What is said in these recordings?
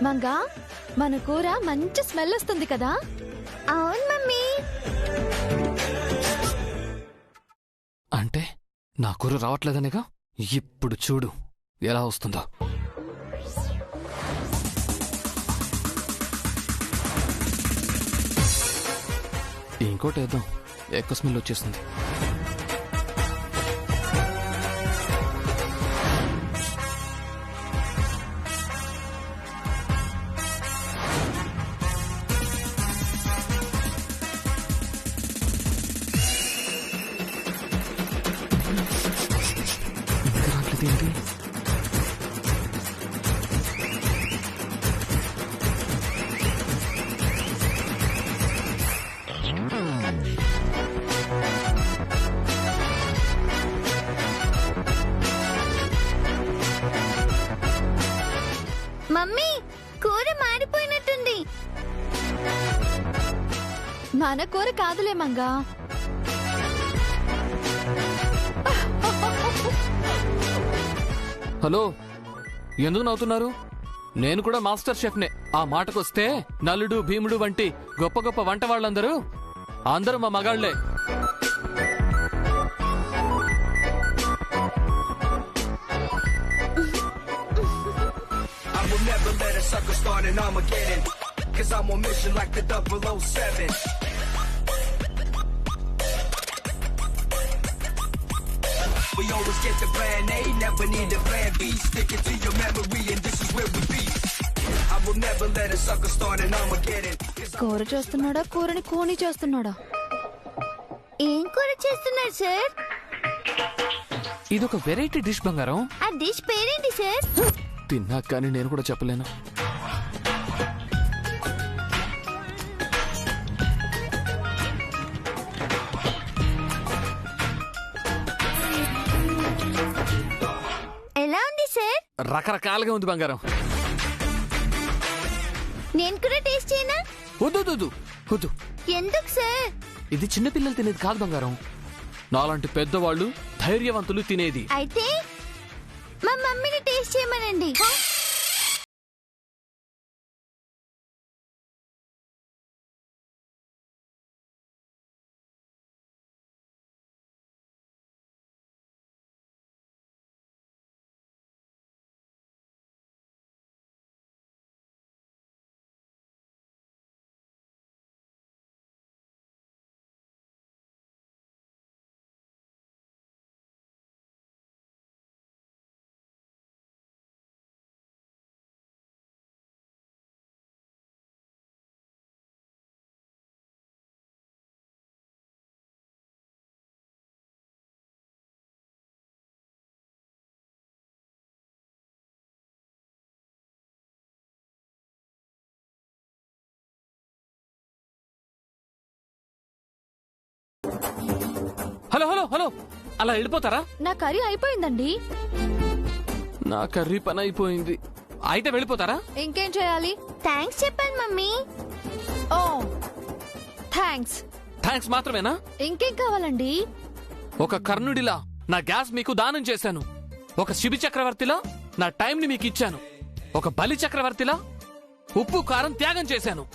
మంగా, మన కూర మంచి స్మెల్ వస్తుంది కదా? అవును మమ్మీ. అంటే నా కూర రావట్లేదనేగా? ఇప్పుడు చూడు ఎలా వస్తుందో. ఇంకోటి వేద్దాం, ఎక్కువ స్మెల్ వచ్చేస్తుంది. ఏంటి మమ్మీ, కూర మాడిపోయినట్టుంది. మన కూర కాదులే మంగా. హలో, ఎందుకు నవ్వుతున్నారు? నేను కూడా మాస్టర్ షెఫ్నే. ఆ మాటకొస్తే నలుడు భీముడు వంటి గొప్ప గొప్ప వంట వాళ్ళందరూ అందరూ మా మగాళ్లే. We always get the plan A, never need a plan B. Stick it to your memory and this is where we be. I will never let a sucker start and Armageddon. కూర చేస్తున్నాడా, కూరని కోని చేస్తున్నాడా? ఏం కూర చేస్తున్నారు sir? ఇదొక variety dish బంగారం. ఆ డిష్ పేరేంటి సార్? తిన్నా కానీ నేను కూడా చెప్పలేను. ఎలా ఉంది సార్? రకరకాలుగా ఉంది బంగారం. నేను కూడా టేస్ట్ చేయనా? వద్దు వద్దు వద్దు. ఎందుకు సార్? ఇది చిన్నపిల్లలు తినేది కాదు బంగారం, నాలాంటి పెద్దవాళ్ళు ధైర్యవంతులు తినేది. అయితే మా మమ్మీని టేస్ట్ చేయమనండి. హలో హలో హలో, అలా వెళ్ళిపోతారా? నా కర్రీ అయిపోయిందండి. నా కర్రీ పని అయిపోయింది. అయితే వెళ్ళిపోతారా? ఇంకేం చేయాలి? థ్యాంక్స్ చెప్పాను మమ్మీ. ఓ థ్యాంక్స్. థ్యాంక్స్ మాత్రమేనా? ఇంకేం కావాలండి? ఒక కర్ణుడిలా నా గ్యాస్ మీకు దానం చేశాను. ఒక శిబి చక్రవర్తిలా నా టైం ని మీకు ఇచ్చాను. ఒక బలి చక్రవర్తిలా ఉప్పు కారం త్యాగం చేశాను.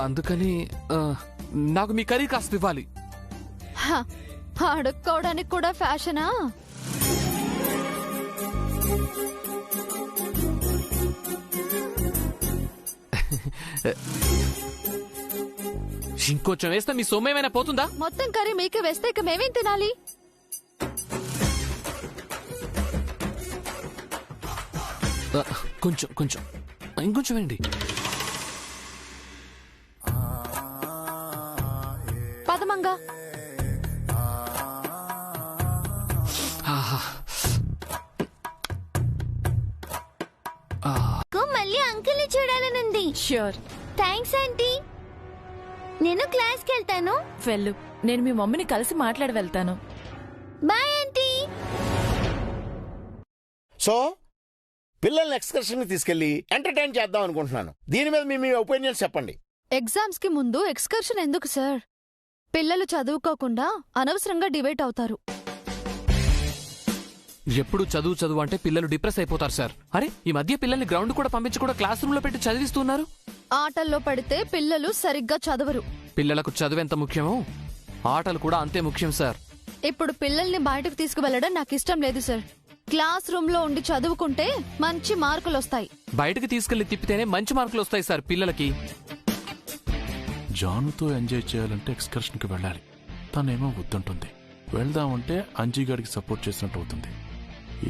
అందుకని నాకు మీ కర్రీ కాస్త ఇవ్వాలి. అడుక్కోవడానికి కూడా ఫ్యాషనా? ఇంకొంచెం వేస్తే మీ సొమ్మేమైనా పోతుందా? మొత్తం కర్రీ మీకే వేస్తే ఇక మేమేం తినాలి? కొంచెం కొంచెం ఇంకొంచెం వేయండి. పదమంగా. మళ్ళీ అంకుల్ ని చూడాలనుంది. ష్యూర్. Thanks aunty. నేను క్లాస్కి వెళ్తాను. వెళ్ళు, నేను మీ మమ్మీని కలిసి మాట్లాడి వెళ్తాను. Bye aunty. సో పిల్లల్ని ఎక్స్కర్షన్ కి తీసుకెళ్లి ఎంటర్టైన్ చేద్దాం అనుకుంటున్నాను. దీని మీద మీ ఒపీనియన్స్ చెప్పండి. ఎగ్జామ్స్ కి ముందు ఎక్స్కర్షన్ ఎందుకు సార్? పిల్లలు చదువుకోకుండా అనవసరంగా డివైట్ అవుతారు. ఎప్పుడు చదువు చదువు అంటే పిల్లలు డిప్రెస్ అయిపోతారు సార్. అరే ఈ మధ్య పిల్లల్ని గ్రౌండ్ కూడా పంపించి కూడా క్లాస్ రూమ్ లో పెట్టి చదివిస్తున్నారు. ఆటల్లో పడితే పిల్లలు సరిగ్గా చదవరు. పిల్లలకు చదువు ఎంత ముఖ్యమో ఆటలు కూడా అంతే ముఖ్యం సార్. ఇప్పుడు పిల్లల్ని బయటకు తీసుకువెళ్లడం నాకు ఇష్టం లేదు సార్. క్లాస్ రూమ్ లో ఉండి చదువుకుంటే మంచి మార్కులు వస్తాయి. బయటకు తీసుకెళ్లి తిప్పితేనే మంచి మార్కులు వస్తాయి సార్ పిల్లలకి. జానుతో ఎంజాయ్ చేయాలంటే ఎక్స్కర్షన్ కి వెళ్ళాలి. తనేమో వద్దంటుంది. వెళ్దామంటే అంజీగాడికి సపోర్ట్ చేసినట్టు అవుతుంది.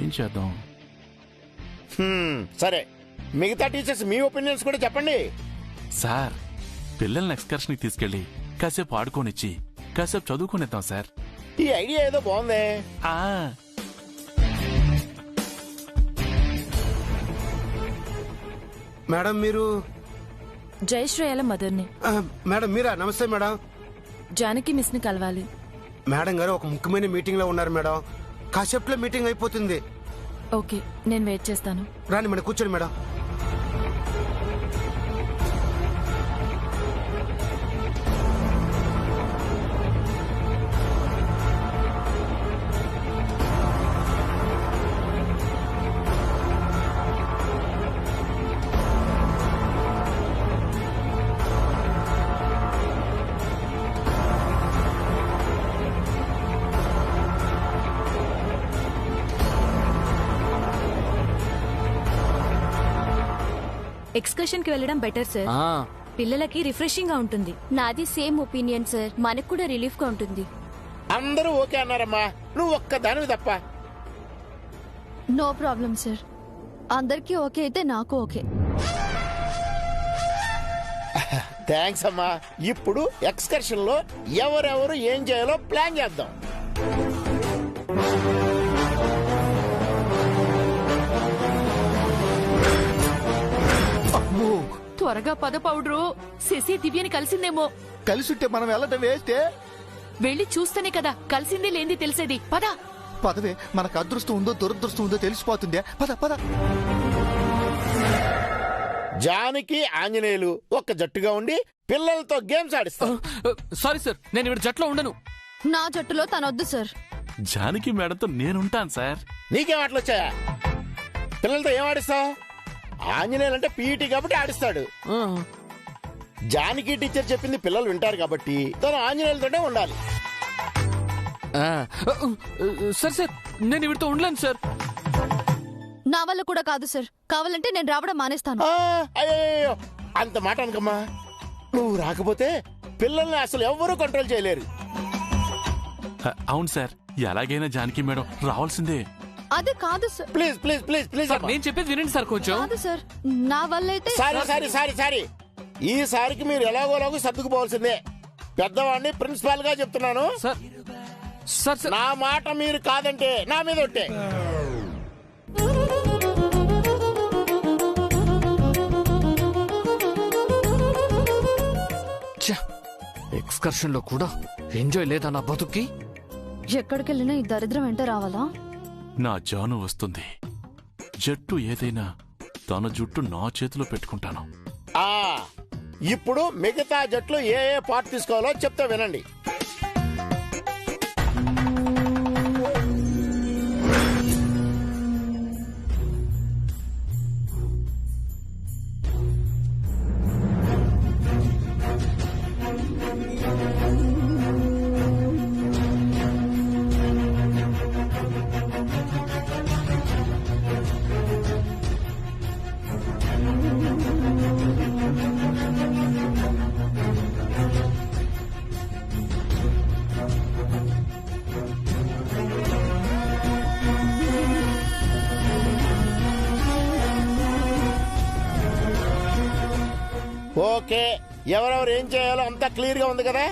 ఏం చేద్దాం? సరే, మిగతా టీచర్స్ మీ ఒపీనియన్స్ కూడా చెప్పండి. సార్, పిల్లల్ని ఎక్స్కర్షన్ కి తీసుకెళ్లి కాసేపు ఆడుకోనిచ్చి కాసేపు చదువుకునిద్దాం సార్. ఈ ఐడియా ఏదో బాగుందే. ఆ మేడం మీరు జయశ్రేయాల మదర్ని. మేడం మీరా? నమస్తే మేడం. జానకి మిస్ ని కలవాలి. మేడం గారు ఒక ముఖ్యమైన మీటింగ్ లో ఉన్నారు మేడం. కాసేపులో మీటింగ్ అయిపోతుంది. ఓకే, నేను వెయిట్ చేస్తాను. రాని మేడం, కూర్చోండి మేడం. ఎక్స్కర్షన్ కి వెళ్ళడం బెటర్ సార్. పిల్లలకి రిఫ్రెషింగ్ గా ఉంటుంది. నాది సేమ్ ఒపీనియన్ సార్. మనకు కూడా రిలీఫ్ గా ఉంటుంది. అందరూ ఓకే అన్నారమ్మా, నువ్వు ఒక్క దానివి తప్ప. No problem sir. అందరికీ ఓకే అయితే నాకు ఓకే. థ్యాంక్స్ అమ్మా. ఇప్పుడు ఎక్స్కర్షన్ లో ఎవరెవరు ఏం చేయాలో ప్లాన్ చేద్దాం. త్వరగా పద పౌడరు. శశి దివ్యని కలిసిందేమో. కలిసుంటే మనం వెళ్ళటం వేస్తే. వెళ్ళి చూస్తేనే కదా కలిసింది లేంది తెలిసేది. పద. పదవే, మనకు అదృష్టం ఉందో దురదృష్టం ఉందో తెలిసిపోతుందే. పద పద. జానకి ఆంజనేయులు ఒక జట్టుగా ఉండి పిల్లలతో గేమ్స్ ఆడిస్తారు. సారీ సార్, నేను ఇప్పుడు జట్లో ఉండను. నా జట్టులో తనొద్దు సార్. జానకి మేడంతో నేనుంటాను సార్. నీకేం ఆటలు వచ్చాయా? పిల్లలతో ఏం ఆడిస్తావు? ఆంజనేయులు అంటే పీఈటీ కాబట్టి ఆడిస్తాడు. జానకి టీచర్ చెప్పింది పిల్లలు వింటారు కాబట్టి తను ఆంజనేయులతోనే ఉండాలి. సార్ సార్, నేను వీటితో ఉండలేను సార్. నా వల్ల కూడా కాదు సార్. కావాలంటే నేను రావడం మానేస్తాను. అయ్యో, అంత మాట అనకమ్మా. నువ్వు రాకపోతే పిల్లల్ని అసలు ఎవ్వరూ కంట్రోల్ చేయలేరు. అవును సార్, ఎలాగైనా జానకి మేడం రావాల్సిందే. అది కాదు sir. Please please please please sir, నేను చెప్పేది వినండి సార్ కొంచెం. కాదు సార్, నా వల్ల అయితే. సారీ ఈసారికి మీరు ఎలాగోలాగో సర్దుకుపోవాల్సిందే. పెద్దవాడిని ప్రిన్సిపాల్ గా చెప్తున్నాను. సార్ సార్ సార్, నా మాట మీరు కాదంటే నా మీద ఒట్టే. ఎక్స్కర్షన్ లో కూడా ఎంజాయ్ లేదా నా బతుక్కి? ఎక్కడికెళ్ళినా ఈ దరిద్రం వెంట రావాలా? నా జాను వస్తుంది. జట్టు ఏదైనా తన జుట్టు నా చేతిలో పెట్టుకుంటాను. ఇప్పుడు మిగతా జట్లు ఏ ఏ పార్ట్ తీసుకోవాలో చెప్తా వినండి. ఓకే, ఎవరెవరు ఏం చేయాలో అంతా క్లియర్ గా ఉంది కదా.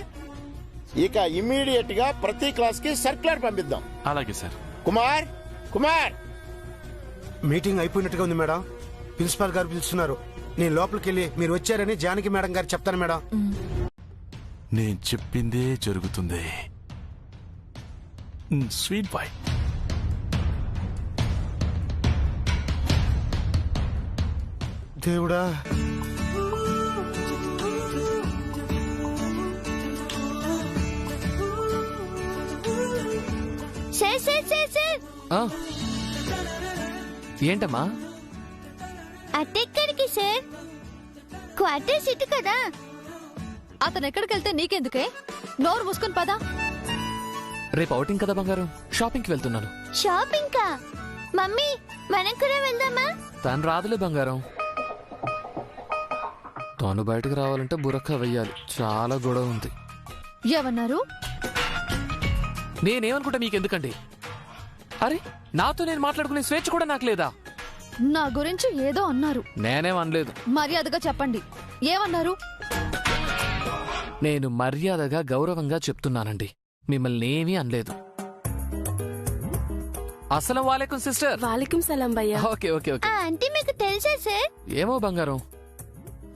ఇక ఇమ్మీడియట్ గా ప్రతి క్లాస్ కి సర్క్యులర్ పంపిద్దాం. అలాగే సార్. కుమార్ మీటింగ్ అయిపోయినట్టుగా ఉంది మేడం. ప్రిన్సిపాల్ గారు పిలుస్తున్నారు. నేను లోపలికి వెళ్ళి మీరు వచ్చారని జానకి మేడం గారు చెప్తాను మేడం. నేను చెప్పిందే జరుగుతుంది. Sweet boy. దేవుడా, సార్ ఏంటమ్మా? అటెక్కడికి సార్? క్వార్టర్స్ ఇటు కదా. అతను ఎక్కడికి వెళ్తే నీకెందుకే? నోరు మూసుకొని పదా. రేపు అవుటింగ్ కదా బంగారం, షాపింగ్కి వెళ్తున్నాను. షాపింగ్ కా? మమ్మీ మనం కూడా వెళ్దామా? తను రాదులే బంగారం. తను బయటకు రావాలంటే బురక్క వెయ్యాలి. చాలా గొడవ ఉంది. ఏమన్నారు? నేనేమనుకుంటా మీకెందుకండి? అరే, నాతో నేను మాట్లాడుకునే స్వేచ్ఛ కూడా నాకు లేదా? నా గురించి ఏదో అన్నారు. నేనేం అనలేదు. మర్యాదగా చెప్పండి, ఏమన్నారు? నేను మర్యాదగా గౌరవంగా చెప్తున్నానండి, మిమ్మల్ని ఏమీ అనలేదు. అస్సలం వాలేకుం సిస్టర్. వాలేకుం సలాం భయ్యా. Okay okay okay. ఆ ఆంటీ మీకు తెలుసా సార్? ఏమో బంగారం,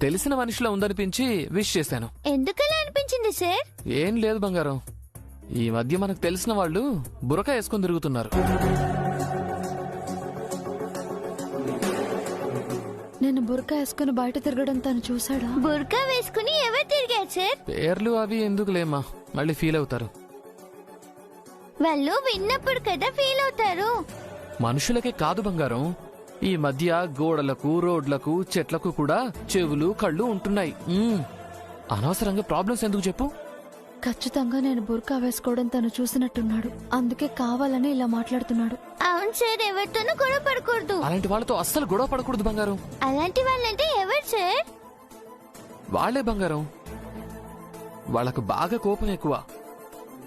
తెలిసిన మనిషిలో ఉందనిపించి విష్ చేశాను. ఎందుకలా అనిపించింది సార్? ఏం లేదు బంగారం, ఈ మధ్య మనకు తెలిసిన వాళ్ళు బురక వేసుకొని తిరుగుతున్నారు. నేను బుర్కా వేసుకుని బయట తిరగడం తను చూసాడా? బుర్కా వేసుకుని ఎవరు తిరిగారు సార్? పేర్లు అవి ఎందుకులేమ్మా, మళ్ళీ ఫీల్ అవుతారు. వాళ్ళు విన్నప్పుడు కదా ఫీల్ అవుతారు. మనుషులకే కాదు బంగారం, ఈ మధ్య గోడలకు, రోడ్లకు, చెట్లకు కూడా చెవులు, కళ్ళు ఉంటున్నాయి. అనవసరంగా ప్రాబ్లమ్స్ ఎందుకు చెప్పు? ఖచ్చితంగా నేను బుర్కా వేసుకోవడం తను చూసినట్టున్నాడు, అందుకే కావాలని ఇలా మాట్లాడుతున్నాడు. అవును సార్, ఎవరితోనూ గొడవ పడకూడదు. అలాంటి వాళ్ళతో అస్సలు గొడవ పడకూడదు బంగారం. అలాంటి వాళ్ళంటే ఎవరు సార్? వాళ్లే బంగారం, వాళ్ళకు బాగా కోపం ఎక్కువ.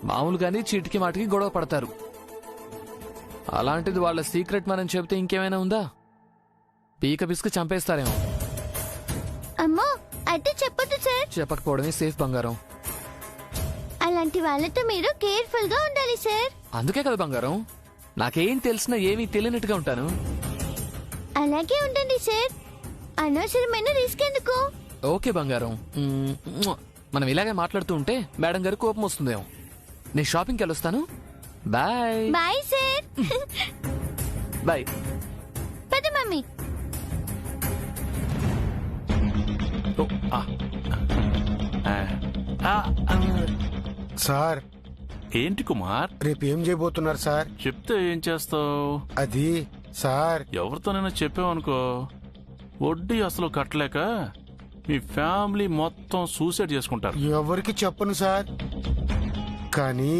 మామూలుగానే చీటికి మాటికి గొడవ పడతారు. అలాంటిది వాళ్ళ సీక్రెట్ మనం చెబితే ఇంకేమైనా ఉందా? పీక పిసుకు చంపేస్తారేమో. అమ్మో, అయితే చెప్పొద్దు సార్. చెప్పకపోవడమే సేఫ్ బంగారం. అలాంటి వాళ్ళతో మీరు కేర్ఫుల్ గా ఉండాలి సార్. అందుకే కదా బంగారం, నాకేం తెలిసినా ఏమీ తెలియనట్టుగా ఉంటాను. అలాగే ఉండండి సార్, అనవసరమైన రిస్క్ ఎందుకు? ఓకే బంగారం. మనం ఇలాగే మాట్లాడుతూ ఉంటే మేడం గారు కోపం వస్తుందేమో. నేను షాపింగ్కి వెళ్ళొస్తాను. బాయ్. Bye sir. బాయ్. పద మమ్మీ. సార్, ఏంటి కుమార్? రేపు ఏం చేయబోతున్నారు సార్? చెప్తే ఏం చేస్తావు? అది సార్, ఎవరితోనైనా చెప్పావనుకో, వడ్డీ అసలు కట్టలేక మీ ఫ్యామిలీ మొత్తం సూసైడ్ చేసుకుంటారు. ఎవరికి చెప్పను సార్, కానీ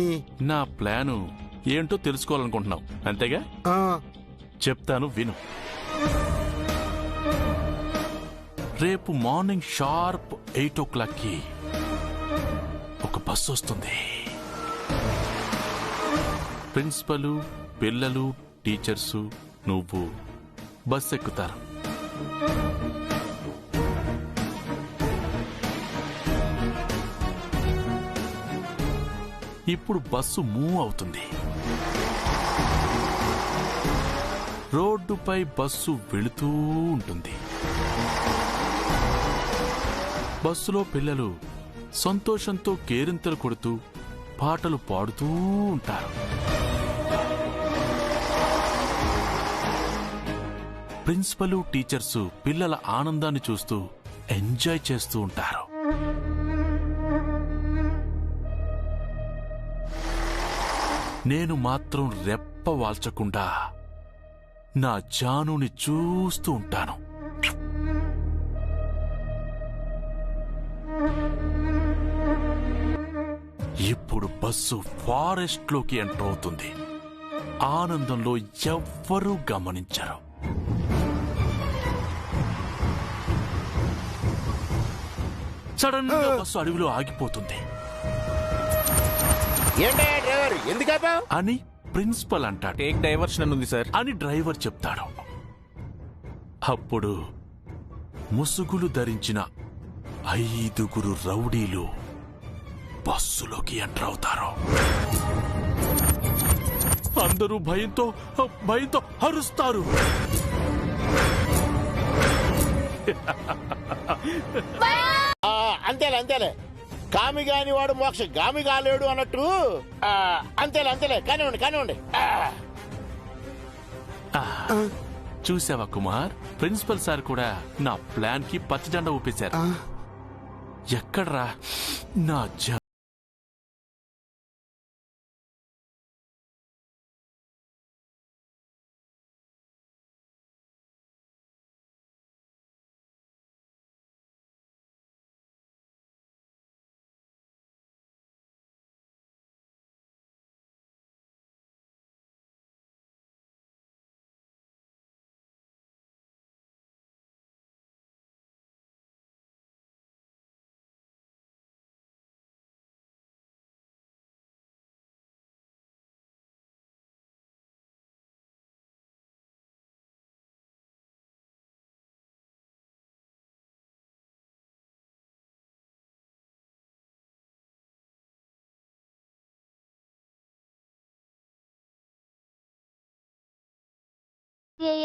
నా ప్లాను ఏంటో తెలుసుకోవాలనుకుంటున్నావు అంతేగా? చెప్తాను విను. రేపు మార్నింగ్ షార్ప్ 8 o'clock ఒక బస్సు వస్తుంది. ప్రిన్సిపల్, పిల్లలు, టీచర్సు, నువ్వు బస్సు ఎక్కుతారు. ఇప్పుడు బస్సు మూవ్ అవుతుంది. రోడ్డుపై బస్సు వెళుతూ ఉంటుంది. బస్సులో పిల్లలు సంతోషంతో కేరింతలు కొడుతూ పాటలు పాడుతూ ఉంటారు. ప్రిన్సిపల్, టీచర్సు పిల్లల ఆనందాన్ని చూస్తూ ఎంజాయ్ చేస్తూ ఉంటారు. నేను మాత్రం రెప్ప వాల్చకుండా నా జానుని చూస్తూ ఉంటాను. ఇప్పుడు బస్సు ఫారెస్ట్ లోకి ఎంటర్ అవుతుంది. ఆనందంలో ఎవ్వరూ గమనించరు. సడన్ గా బస్సు అడవిలో ఆగిపోతుంది. అని ప్రిన్సిపల్ అంటాడు. టేక్ డైవర్షన్ ఉంది సార్ అని డ్రైవర్ చెప్తాడు. అప్పుడు ముసుగులు ధరించిన 5 రౌడీలు బస్సులోకి ఎంటర్ అవుతారు. అందరూ భయంతో అరుస్తారు. అంతేలే, కామి గాని వాడు మోక్ష గామి కాలేడు అన్నట్టు. అంతేలే, కానివ్వండి. చూసావా కుమార్, ప్రిన్సిపల్ సార్ కూడా నా ప్లాన్ కి పచ్చజెండా ఊపేశారు. ఎక్కడ్రా నా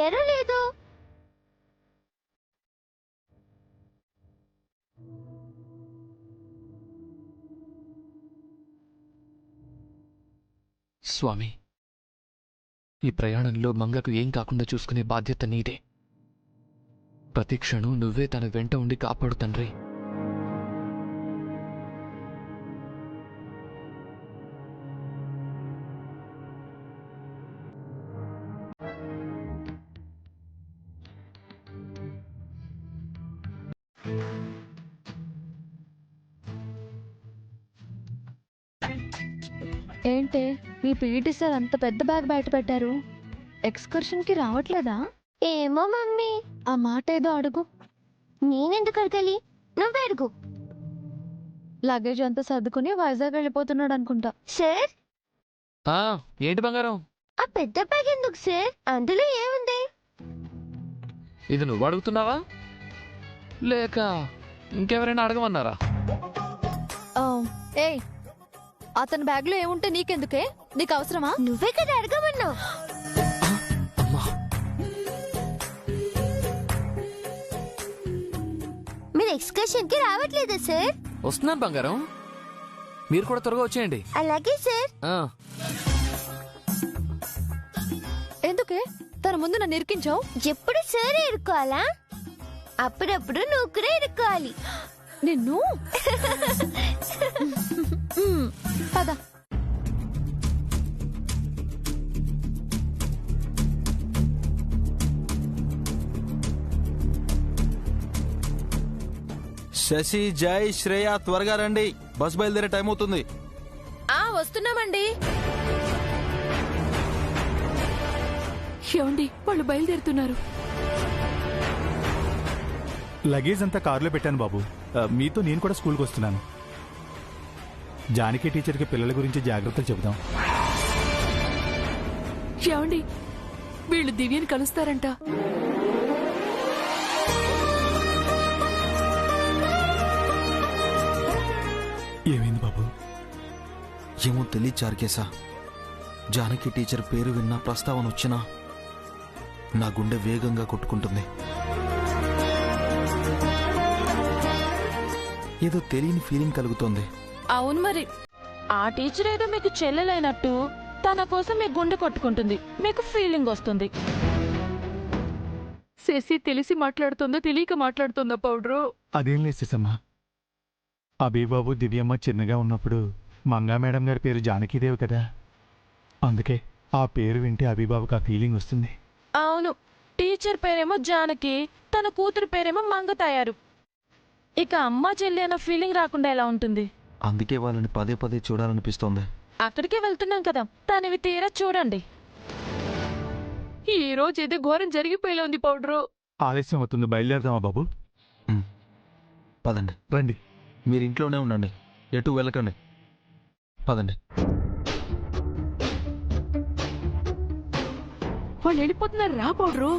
అయ్యారో లేదో. స్వామి, ఈ ప్రయాణంలో మంగకు ఏం కాకుండా చూసుకునే బాధ్యత నీదే. ప్రతి క్షణం నువ్వే తన వెంట ఉండి కాపాడు తండ్రి. ఏంటే మీ పీటీ సార్ అంత పెద్ద బ్యాగ్ బయట పెట్టారు? ఎక్స్కర్షన్ కి రావట్లేదా? ఏమో మమ్మీ. ఆ మాట ఏదో అడుగు. నేనెందుకు అడగాలి, నువ్వే అడుగు. లగేజ్ అంతా సర్దుకుని వైజాగ్ వెళ్ళిపోతున్నాడు అనుకుంటా. సార్, ఏంటి బంగారం? ఆ పెద్ద బ్యాగ్ ఎందుకు సార్? అందులో ఏముంది? ఇది నువ్వు అడుగుతున్నావా లేక ఇంకెవరైనా అడగమన్నారా? ఏయ్, అతని బ్యాగ్ లో ఏముంటే నీకెందుకే? నీకు అవసరమా? నువ్వే కదా అడగమన్నావు. మీరు ఎక్స్కర్షన్ కి రావట్లేదా సార్? వస్తున్నాను బంగారం, మీరు కూడా త్వరగా వచ్చేయండి. అలాగే సార్. ఎందుకే తన ముందు నన్ను ఇరికించావు? ఎప్పుడు సార్ ఇరుక్కోవాలా? అప్పుడప్పుడు నువ్వు కూడా ఇరుక్కోవాలి. నిన్ను పద. శశి, జై, శ్రేయ త్వరగా రండి, బస్ బయలుదేరే టైం అవుతుంది. వస్తున్నామండి. ఏమండి, వాళ్ళు బయలుదేరుతున్నారు. లగేజ్ అంతా కారులో పెట్టాను బాబు. మీతో నేను కూడా స్కూల్కి వస్తున్నాను. జానకి టీచర్కి పిల్లల గురించి జాగ్రత్తలు చెబుదాం. ఏమండి, వీళ్ళు దివ్యని కలుస్తారంట. ఏమైంది బాబు? ఏమో తెలియదు చారుకేశా. జానకి టీచర్ పేరు విన్నా, ప్రస్తావన వచ్చినా నా గుండె వేగంగా కొట్టుకుంటుంది. ఏదో తెలియని ఫీలింగ్ కలుగుతోంది. అవును మరి, ఆ టీచర్ ఏదో మీకు చెల్లెలైనట్టు తన కోసం మీ గుండె కొట్టుకుంటుంది, మీకు ఫీలింగ్ వస్తుంది. శశి తెలిసి మాట్లాడుతుందో తెలియక మాట్లాడుతుందో పౌడరు? అదేం లేదు శశమ్మా. అభిబాబు దివ్యమ్మ చిన్నగా ఉన్నప్పుడు మంగా మేడం గారి పేరు జానకీదేవి కదా, అందుకే ఆ పేరు వింటే అభిబాబుకి ఆ ఫీలింగ్ వస్తుంది. అవును, టీచర్ పేరేమో జానకి, తన కూతురు పేరేమో మంగ తయారు. ఇక అమ్మ చెల్లి అన్న ఫీలింగ్ రాకుండా ఎలా ఉంటుంది? అందుకే వాళ్ళని పదే పదే చూడాలనిపిస్తోంది. అక్కడికే వెళ్తున్నాం కదా, తనవి తీరా చూడండి. ఈ రోజు ఏదో ఘోరం జరిగిపోయేలా ఉంది పౌడరు. ఆలస్యం అవుతుంది, బయలుదేరదామా బాబు? పదండి. రండి. మీరు ఇంట్లోనే ఉండండి, ఎటు వెళ్ళకండి. పదండి. వాళ్ళు వెళ్ళిపోతున్నారు, రా పౌడరు.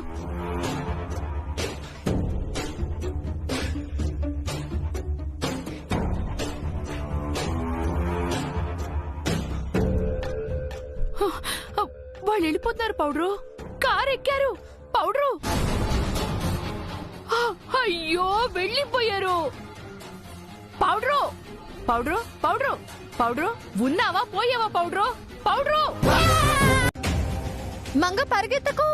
వాళ్ళు వెళ్ళిపోతున్నారు పౌడరు. కారు ఎక్కారు పౌడరు. అయ్యో, వెళ్ళిపోయారు. పౌడరు, పౌడరు, పౌడరు, పౌడరు, ఉన్నావా పోయావా పౌడరు? పౌడరు, మంగ పరిగెత్తకు.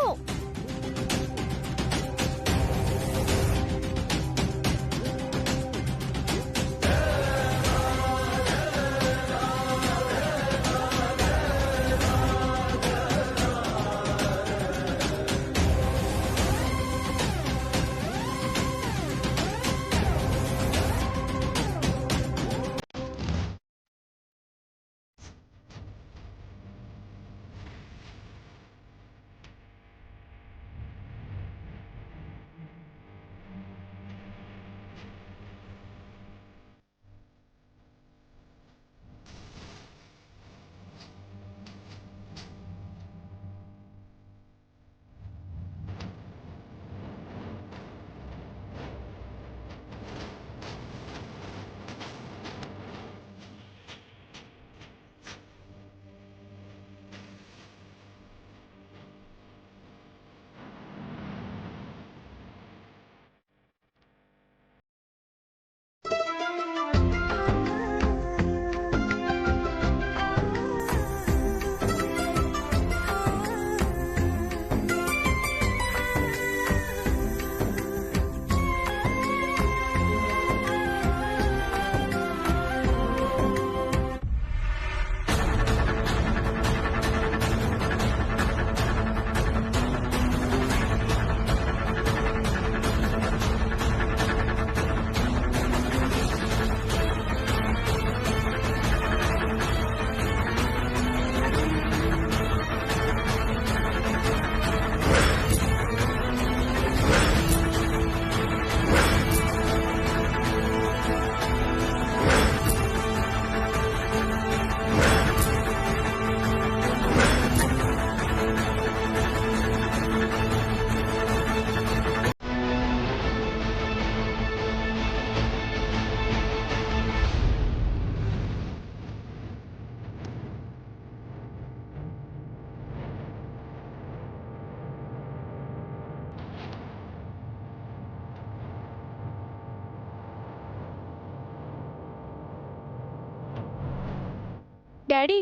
డాడీ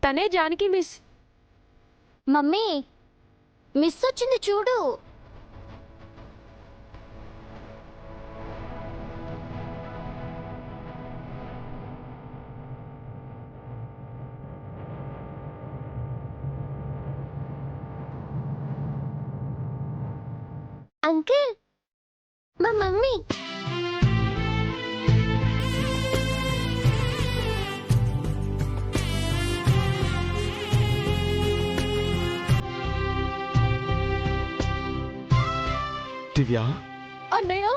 తనే జానకి మిస్. మమ్మీ మిస్ వచ్చింది చూడు. అంకుల్ మా మమ్మీ. దివ్య, అన్నయ్య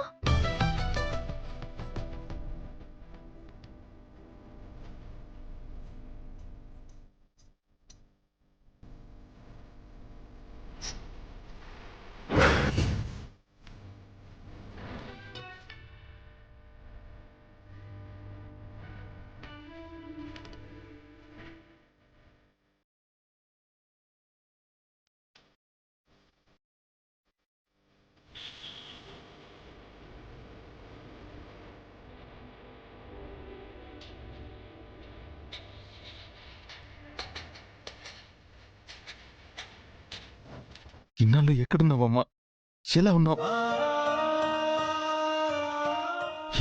ఇన్నాళ్ళు ఎక్కడున్నావమ్మా? ఎలా ఉన్నావు?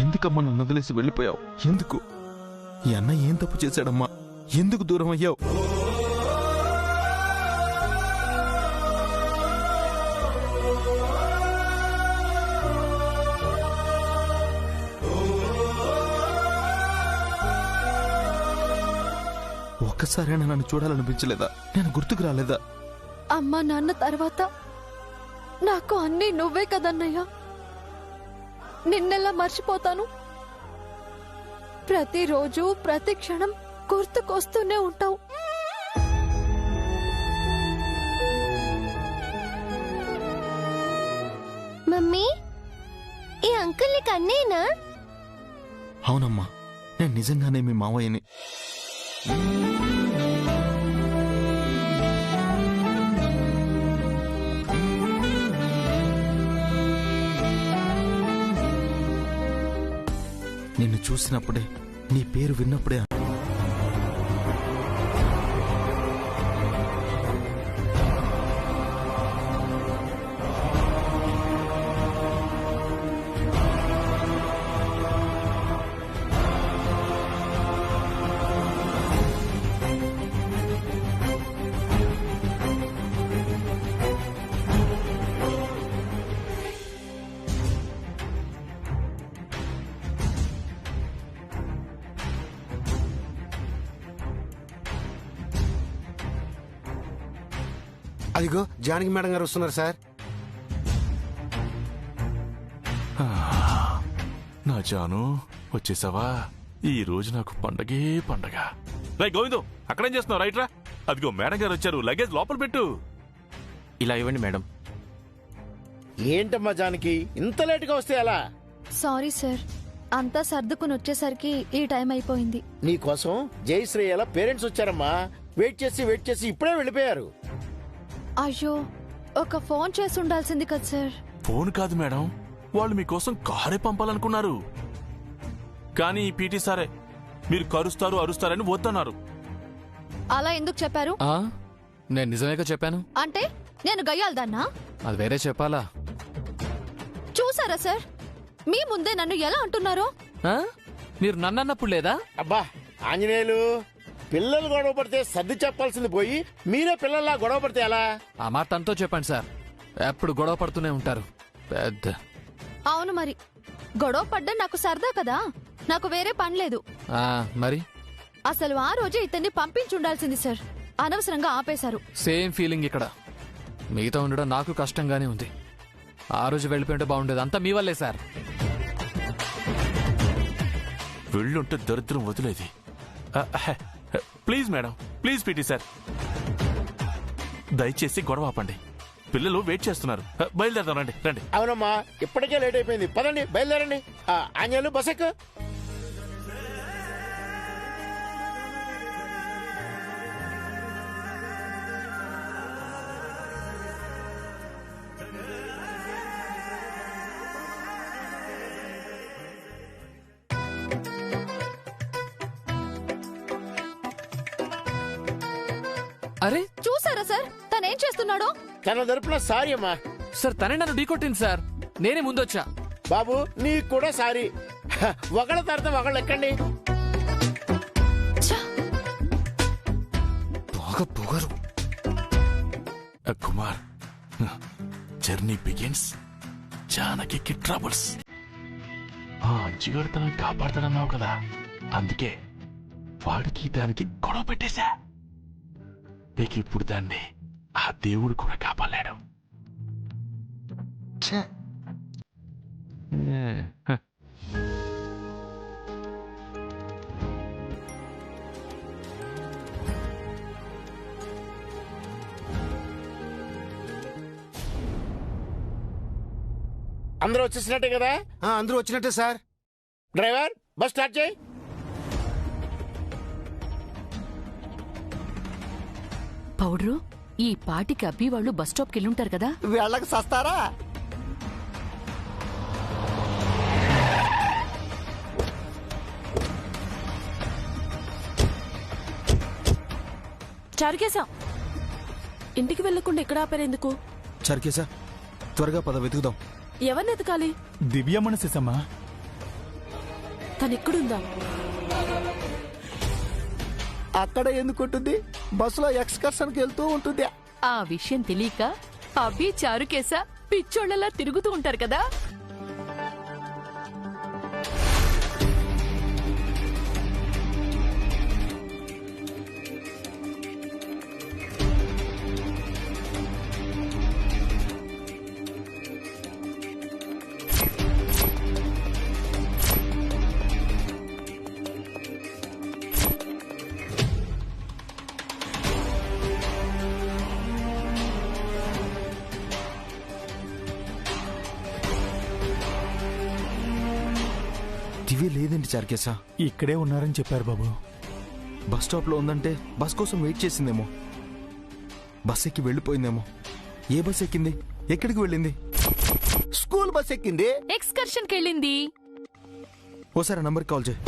ఎందుకమ్మా నన్ను వదిలేసి వెళ్ళిపోయావు? ఎందుకు? ఈ అన్న ఏం తప్పు చేశాడమ్మా? ఎందుకు దూరం అయ్యావు? ఒక్కసారైనా నన్ను చూడాలనిపించలేదా? నేను గుర్తుకు రాలేదా? అమ్మా నాన్న తర్వాత నాకు అన్నీ నువ్వే కదన్నయ్యా. నిన్నెలా మర్చిపోతాను? ప్రతిరోజు ప్రతి క్షణం గుర్తుకొస్తూనే ఉంటావు. మమ్మీ ఈ అంకుల్ నీకు అన్నేనా? అవునమ్మా, నేను నిజంగానే మీ మావయ్యని. నిన్ను చూసినప్పుడే, నీ పేరు విన్నప్పుడే అదిగో జానకి మేడం గారు వస్తున్నారు సార్. నా జాను, వచ్చేసావా? ఈ రోజు నాకు పండగే పండగ. రై గోవిందు, అక్కడేం చేస్తున్నావు? రైట్ రా. అదిగో మేడం గారు వచ్చారు, లగేజ్ లోపల పెట్టు. ఇలా ఇవ్వండి మేడం. ఏంటమ్మా జానకి, ఇంత లేటుగా వస్తే ఎలా? సారీ సార్, అంతా సర్దుకుని వచ్చేసరికి ఈ టైం అయిపోయింది. నీకోసం జయశ్రేయల పేరెంట్స్ వచ్చారమ్మా. వెయిట్ చేసి ఇప్పుడే వెళ్ళిపోయారు. అయ్యో, ఒక ఫోన్ చేసి ఉండాల్సింది కదా సార్. ఫోన్ కాదు మేడం, వాళ్ళు మీకోసం కారే పంపాలనుకున్నారు. కానీ ఈ పీటీ సారే మీరు కరుస్తారు అరుస్తారని వద్దన్నారు. అలా ఎందుకు చెప్పారు? నేను నిజమేగా చెప్పాను. అంటే నేను గయ్యాలదన్నా? అది వేరే చెప్పాలా? చూసారా సార్, మీ ముందే నన్ను ఎలా అంటున్నారో? మీరు నన్నప్పుడు లేదా? అబ్బా ఆంజనేయులు, పిల్లలు గొడవ పడితే సర్ది చెప్పాల్సింది పోయి మీరే పిల్లల్లా గొడవ పడితే ఎలా? ఆ మాట తనతో చెప్పండి సార్, ఎప్పుడు గొడవ పడుతూనే ఉంటారు పెద్ద. అవును మరి, గొడవ పడ్డా నాకు సరదా కదా, నాకు వేరే పని లేదు. మరి అసలు ఆ రోజే ఇతన్ని పంపించుండాల్సింది సార్, అనవసరంగా ఆపేశారు. సేమ్ ఫీలింగ్ ఇక్కడ. మీతో ఉండడం నాకు కష్టంగానే ఉంది. ఆ రోజు వెళ్ళిపోయింటే బాగుండేది. అంతా మీ వల్లే సార్. వెళ్ళుంటే దరిద్రం వదిలేది. Please madam, please PT sir, దయచేసి గొడవ ఆపండి. పిల్లలు వెయిట్ చేస్తున్నారు. బయలుదేరదాం, రండి రండి. అవునమ్మా, ఇప్పటికే లేట్ అయిపోయింది. పదండి, బయలుదేరండి. ఆంజనేయులు బస్సెక్కు. చూసారా సార్ తనేం చేస్తున్నాడో? తన తరపున సారీ అమ్మా. సార్ తనే నన్ను ఢీకొట్టింది సార్, నేనే ముందొచ్చా. బాబు నీకు కూడా సారీ. ఒకళ్ళ తర్వాత ఒకళ్ళు ఎక్కండి. బాగా పొగరు. Kumar, journey begins. Janaki troubles. ఆ అంచుగాడు తనని కాపాడతాడన్నావు కదా, అందుకే వాడికి దానికి గొడవ పెట్టేశా. నీకు ఇప్పుడు దాన్ని ఆ దేవుడు కూడా కాపాడలేడు. అందరూ వచ్చేసినట్టే కదా? అందరూ వచ్చినట్టే సార్. డ్రైవర్ బస్ స్టార్ట్ చేయి. పౌడ్రు, ఈ పాటికి అబ్బి వాళ్ళు బస్ స్టాప్కి వెళ్ళుంటారు కదా. వీళ్ళకి సస్తారా? చారుకేశా, ఇంటికి వెళ్లకుండా ఇక్కడ ఆపారెందుకు? చారుకేశా, త్వరగా పద వెతుకుదాం. ఎవరిని ఎతకాలి? దివ్యమ్మని సిసమ్మా. తనెక్కడుందా? అక్కడ ఎందుకుంటుంది? బస్సులో ఎక్స్కర్షన్కి వెళ్తూ ఉంటుంది. ఆ విషయం తెలియక అబ్బి చారుకేశా పిచ్చోళ్ళలా తిరుగుతూ ఉంటారు కదా. దివ్య లేదండి చారుకేశా. ఇక్కడే ఉన్నారని చెప్పారు బాబు. బస్ స్టాప్ లో ఉందంటే బస్ కోసం వెయిట్ చేసిందేమో. బస్ ఎక్కి వెళ్ళిపోయిందేమో. ఏ బస్ ఎక్కింది? ఎక్కడికి వెళ్ళింది? స్కూల్ బస్ ఎక్కింది. ఎక్స్కర్షన్ కెళ్ళింది. ఓసారి నంబర్ కాల్ చేయి.